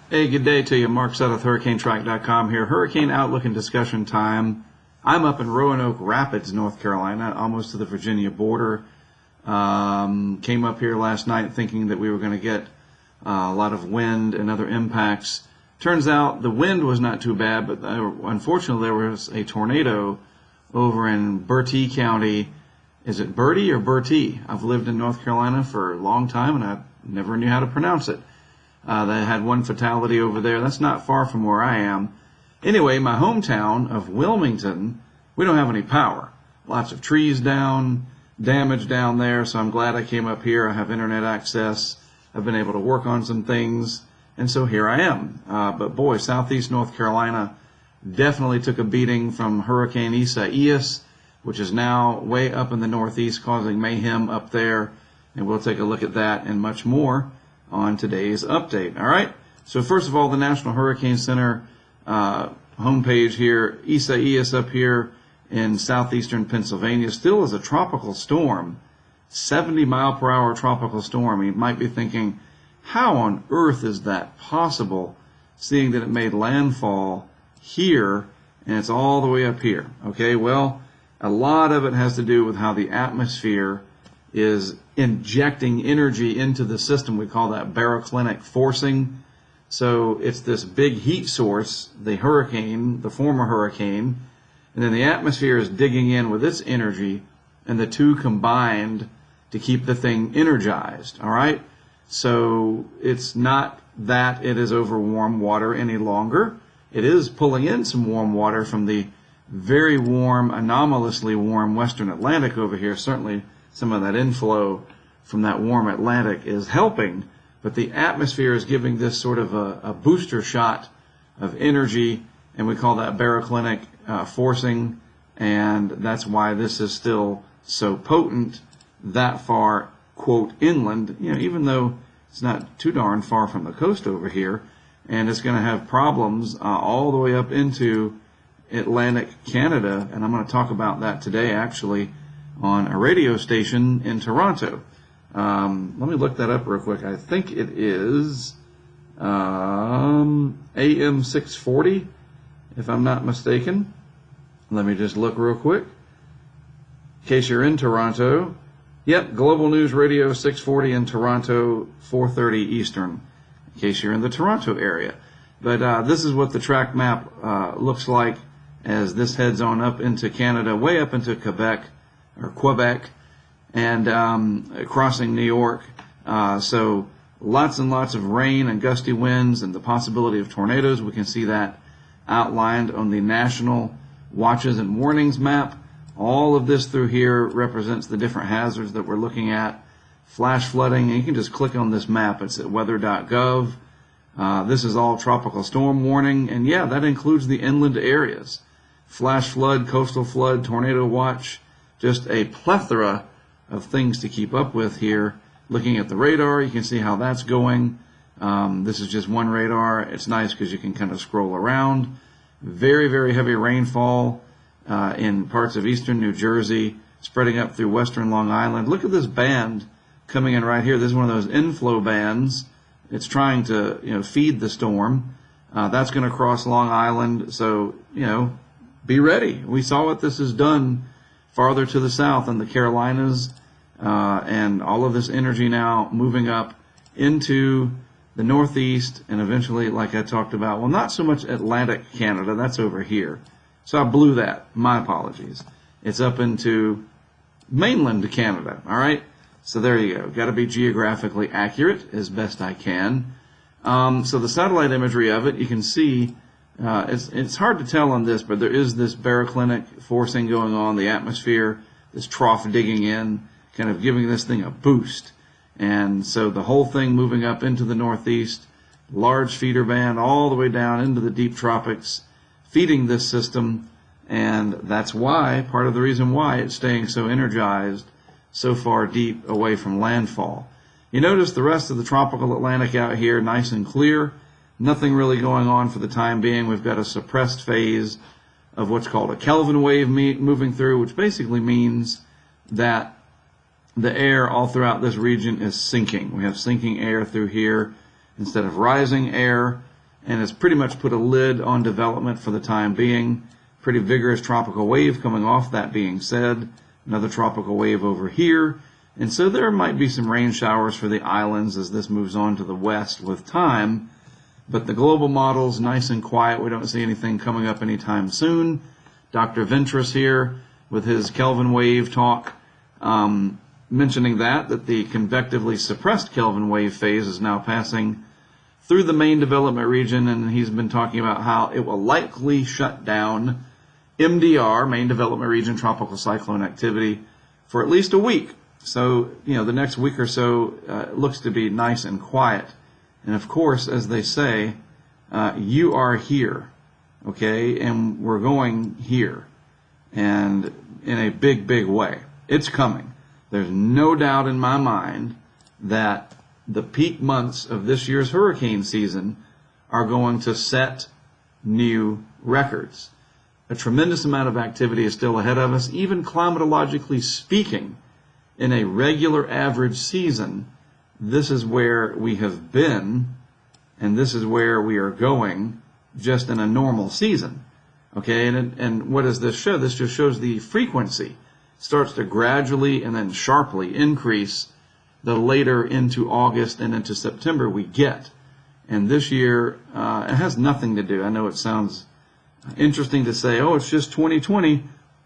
Hey, good day to you. Mark Sudduth, HurricaneTrack.com here. Hurricane Outlook and discussion time. I'm up in Roanoke Rapids, North Carolina, almost to the Virginia border. Came up here last night thinking that we were going to get a lot of wind and other impacts. Turns out the wind was not too bad, but unfortunately there was a tornado over in Bertie County. Is it Bertie or Bertie? I've lived in North Carolina for a long time and I never knew how to pronounce it. They had one fatality over there. That's not far from where I am. Anyway, my hometown of Wilmington, we don't have any power. Lots of trees down, damage down there, so I'm glad I came up here. I have internet access. I've been able to work on some things, and so here I am. But boy, southeast North Carolina definitely took a beating from Hurricane Isaias, which is now way up in the northeast, causing mayhem up there, and we'll take a look at that and much more on today's update. All right, so first of all, the National Hurricane Center homepage here. Isaias up here in southeastern Pennsylvania still is a tropical storm, 70-mile-per-hour tropical storm. You might be thinking, how on earth is that possible, seeing that it made landfall here and it's all the way up here? Okay, well, a lot of it has to do with how the atmosphere is injecting energy into the system. We call that baroclinic forcing. So it's this big heat source, the hurricane, the former hurricane, and then the atmosphere is digging in with its energy, and the two combined to keep the thing energized. All right? So it's not that it is over warm water any longer. It is pulling in some warm water from the very warm, anomalously warm Western Atlantic over here. Certainly some of that inflow from that warm Atlantic is helping, but the atmosphere is giving this sort of a booster shot of energy, and we call that baroclinic forcing, and that's why this is still so potent that far, quote, inland, even though it's not too darn far from the coast over here, and it's going to have problems all the way up into Atlantic Canada, and I'm going to talk about that today, actually, on a radio station in Toronto. Let me look that up real quick. I think it is AM 640, if I'm not mistaken. Let me just look real quick. In case you're in Toronto. Yep, Global News Radio 640 in Toronto, 4:30 Eastern, in case you're in the Toronto area. But this is what the track map looks like as this heads on up into Canada, way up into Quebec, and crossing New York. So lots and lots of rain and gusty winds and the possibility of tornadoes. We can see that outlined on the National Watches and Warnings map. All of this through here represents the different hazards that we're looking at. Flash flooding, and you can just click on this map. It's at weather.gov. This is all tropical storm warning, and yeah, that includes the inland areas. Flash flood, coastal flood, tornado watch, just a plethora of things to keep up with here. Looking at the radar, you can see how that's going. This is just one radar. It's nice because you can kind of scroll around. Very, very heavy rainfall in parts of eastern New Jersey, spreading up through western Long Island. Look at this band coming in right here. This is one of those inflow bands. It's trying to feed the storm. That's going to cross Long Island, so be ready. We saw what this has done farther to the south in the Carolinas, and all of this energy now moving up into the northeast and eventually, like I talked about, well, not so much Atlantic Canada, that's over here. So I blew that. My apologies. It's up into mainland Canada, all right? So there you go. Got to be geographically accurate as best I can. So the satellite imagery of it, you can see, it's hard to tell on this, but there is this baroclinic forcing going on, the atmosphere, this trough digging in, kind of giving this thing a boost. And so the whole thing moving up into the northeast, large feeder band all the way down into the deep tropics, feeding this system, and that's why, part of the reason why it's staying so energized so far deep away from landfall. You notice the rest of the tropical Atlantic out here nice and clear. Nothing really going on for the time being. We've got a suppressed phase of what's called a Kelvin wave moving through, which basically means that the air all throughout this region is sinking. We have sinking air through here instead of rising air. and has pretty much put a lid on development for the time being. Pretty vigorous tropical wave coming off, that being said. Another tropical wave over here. And so there might be some rain showers for the islands as this moves on to the west with time. But the global model's nice and quiet. We don't see anything coming up anytime soon. Dr. Ventris here with his Kelvin wave talk, mentioning that the convectively suppressed Kelvin wave phase is now passing through the main development region, and he's been talking about how it will likely shut down MDR, main development region tropical cyclone activity, for at least a week. So, the next week or so looks to be nice and quiet. And of course, as they say, you are here, okay? And we're going here, and in a big, big way. It's coming. There's no doubt in my mind that the peak months of this year's hurricane season are going to set new records. A tremendous amount of activity is still ahead of us, even climatologically speaking. In a regular average season, this is where we have been, and this is where we are going just in a normal season. Okay, and what does this show? This just shows the frequency starts to gradually and then sharply increase the later into August and into September we get. And this year, it has nothing to do. I know it sounds interesting to say, oh, it's just 2020.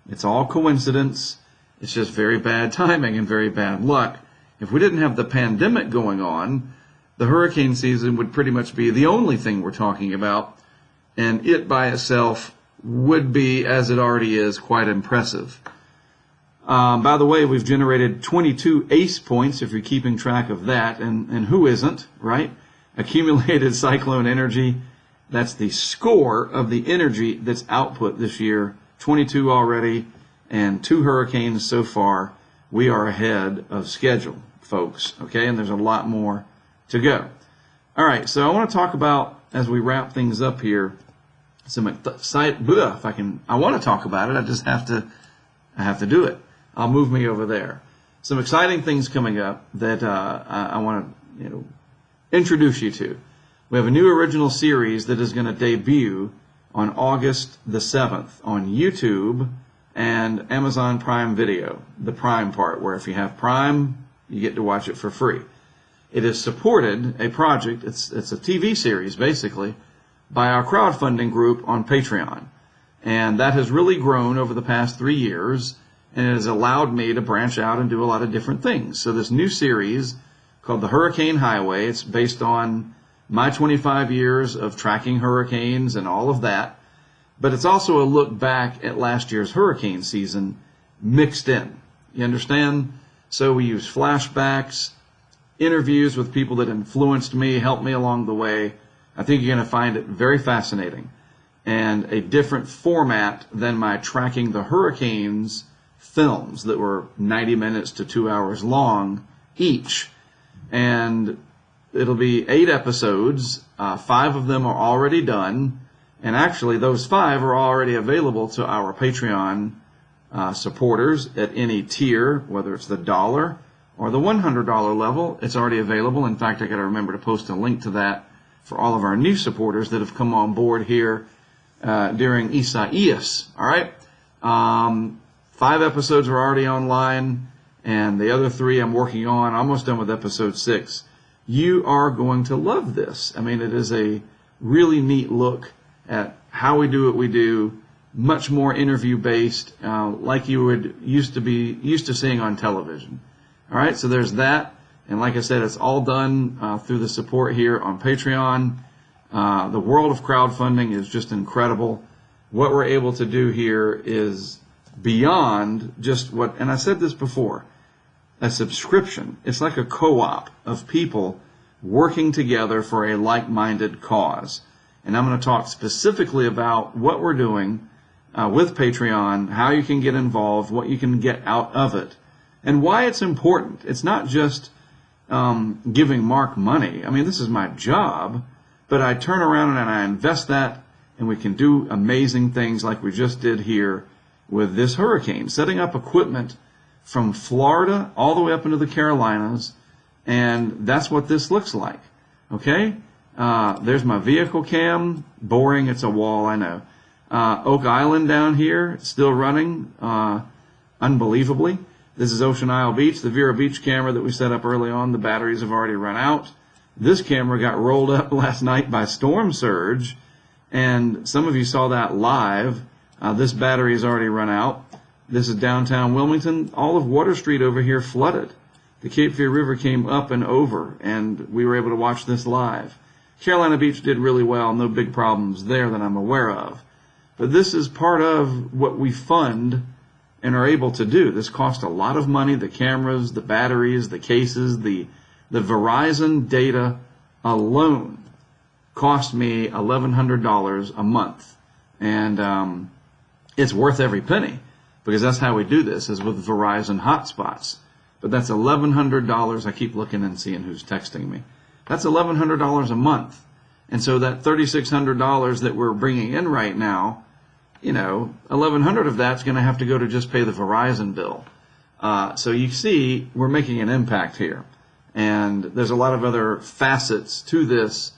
It's all coincidence. It's just very bad timing and very bad luck. If we didn't have the pandemic going on, the hurricane season would pretty much be the only thing we're talking about, and it by itself would be, as it already is, quite impressive. By the way, we've generated 22 ACE points, if you're keeping track of that, and who isn't, right? Accumulated cyclone energy, that's the score of the energy that's output this year, 22 already, and 2 hurricanes so far. We are ahead of schedule, folks, okay? And there's a lot more to go. All right, so I want to talk about, as we wrap things up here, some I want to talk about it, I have to do it. I'll move me over there. Some exciting things coming up that I want to introduce you to. We have a new original series that is going to debut on August the 7th on YouTube and Amazon Prime Video, the Prime part, where if you have Prime, you get to watch it for free. It has supported a project, it's a TV series basically, by our crowdfunding group on Patreon. And that has really grown over the past 3 years, and it has allowed me to branch out and do a lot of different things. So this new series called The Hurricane Highway, it's based on my 25 years of tracking hurricanes and all of that, but it's also a look back at last year's hurricane season mixed in. You understand? So we use flashbacks, interviews with people that influenced me, helped me along the way. I think you're going to find it very fascinating and a different format than my Tracking the Hurricanes films that were 90 minutes to 2 hours long each. And it'll be 8 episodes. 5 of them are already done. And actually, those 5 are already available to our Patreon supporters at any tier, whether it's the $1 or the $100 level. It's already available. In fact, I got to remember to post a link to that for all of our new supporters that have come on board here during Isaias. All right? 5 episodes are already online, and the other 3 I'm working on. Almost done with episode 6. You are going to love this. I mean, it is a really neat look at how we do what we do, much more interview-based, like you would used to seeing on television. All right, so there's that. And like I said, it's all done through the support here on Patreon. The world of crowdfunding is just incredible. What we're able to do here is beyond just what, and I said this before, a subscription. It's like a co-op of people working together for a like-minded cause. And I'm going to talk specifically about what we're doing with Patreon, how you can get involved, what you can get out of it, and why it's important. It's not just giving Mark money. I mean, this is my job, but I turn around and I invest that, and we can do amazing things like we just did here with this hurricane, setting up equipment from Florida all the way up into the Carolinas, and that's what this looks like, okay? There's my vehicle cam. Boring, it's a wall, I know. Oak Island down here, still running, unbelievably. This is Ocean Isle Beach, the Vero Beach camera that we set up early on. The batteries have already run out. This camera got rolled up last night by storm surge, and some of you saw that live. This battery has already run out. This is downtown Wilmington. All of Water Street over here flooded. The Cape Fear River came up and over, and we were able to watch this live. Carolina Beach did really well, no big problems there that I'm aware of. But this is part of what we fund and are able to do. This cost a lot of money, the cameras, the batteries, the cases, the Verizon data alone cost me $1,100 a month. And it's worth every penny, because that's how we do this, is with Verizon hotspots. But that's $1,100. I keep looking and seeing who's texting me. That's $1,100 a month. And so that $3,600 that we're bringing in right now, you know, $1,100 of that's going to have to go to just pay the Verizon bill. So you see, we're making an impact here. And there's a lot of other facets to this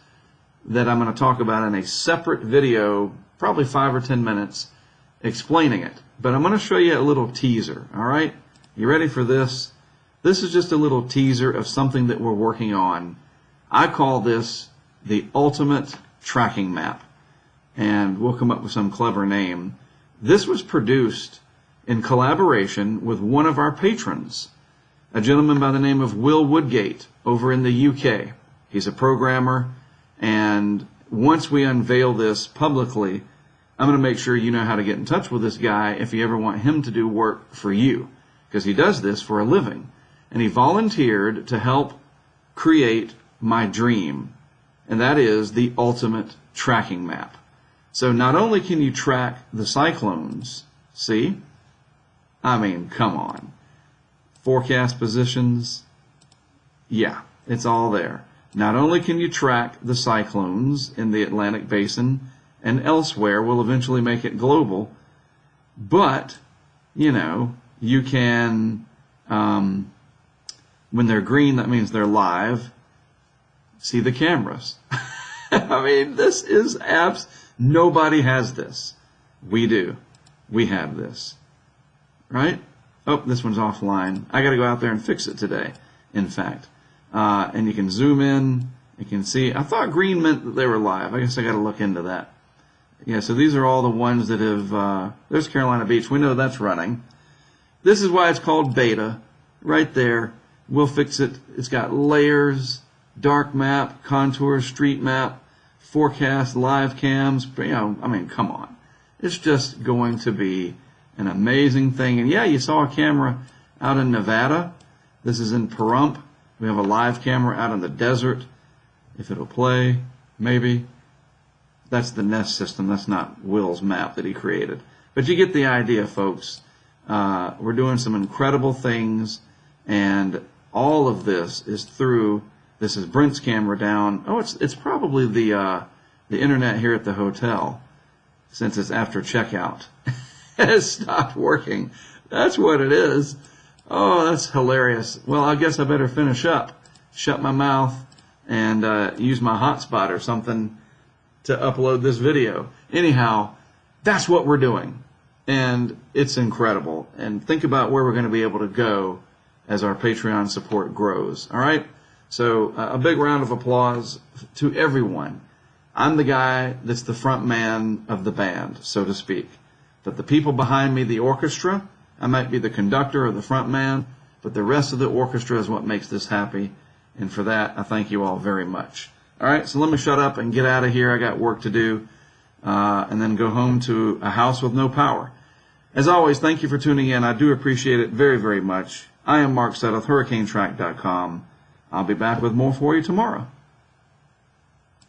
that I'm going to talk about in a separate video, probably 5 or 10 minutes, explaining it. But I'm going to show you a little teaser, all right? You ready for this? This is just a little teaser of something that we're working on. I call this the ultimate tracking map. And we'll come up with some clever name. This was produced in collaboration with one of our patrons, a gentleman by the name of Will Woodgate over in the UK. He's a programmer, and once we unveil this publicly, I'm going to make sure you know how to get in touch with this guy if you ever want him to do work for you, because he does this for a living. And he volunteered to help create my dream, and that is the ultimate tracking map. So not only can you track the cyclones, see? I mean, come on. Forecast positions, yeah, it's all there. Not only can you track the cyclones in the Atlantic Basin and elsewhere, we'll eventually make it global, but, you know, you can, when they're green, that means they're live. See the cameras. I mean, this is apps. Nobody has this. We do. We have this. Right? Oh, this one's offline. I got to go out there and fix it today, in fact. And you can zoom in. You can see. I thought green meant that they were live. I guess I got to look into that. Yeah, so these are all the ones that have... there's Carolina Beach. We know that's running. This is why it's called beta. Right there. We'll fix it. It's got layers, dark map, contour, street map, forecast, live cams, you know, I mean, come on. It's just going to be an amazing thing. And yeah, you saw a camera out in Nevada. This is in Pahrump. We have a live camera out in the desert. If it'll play, maybe. That's the Nest system. That's not Will's map that he created. But you get the idea, folks. We're doing some incredible things, and all of this is through... This is Brent's camera down. Oh, it's probably the internet here at the hotel, since it's after checkout. It has stopped working. That's what it is. Oh, that's hilarious. Well, I guess I better finish up, shut my mouth, and use my hotspot or something to upload this video. Anyhow, that's what we're doing, and it's incredible. And think about where we're going to be able to go as our Patreon support grows. All right? So a big round of applause to everyone. I'm the guy that's the front man of the band, so to speak. But the people behind me, the orchestra, I might be the conductor or the front man, but the rest of the orchestra is what makes this happy. And for that, I thank you all very much. All right, so let me shut up and get out of here. I got work to do, and then go home to a house with no power. As always, thank you for tuning in. I do appreciate it very, very much. I am Mark Sudduth, HurricaneTrack.com. I'll be back with more for you tomorrow.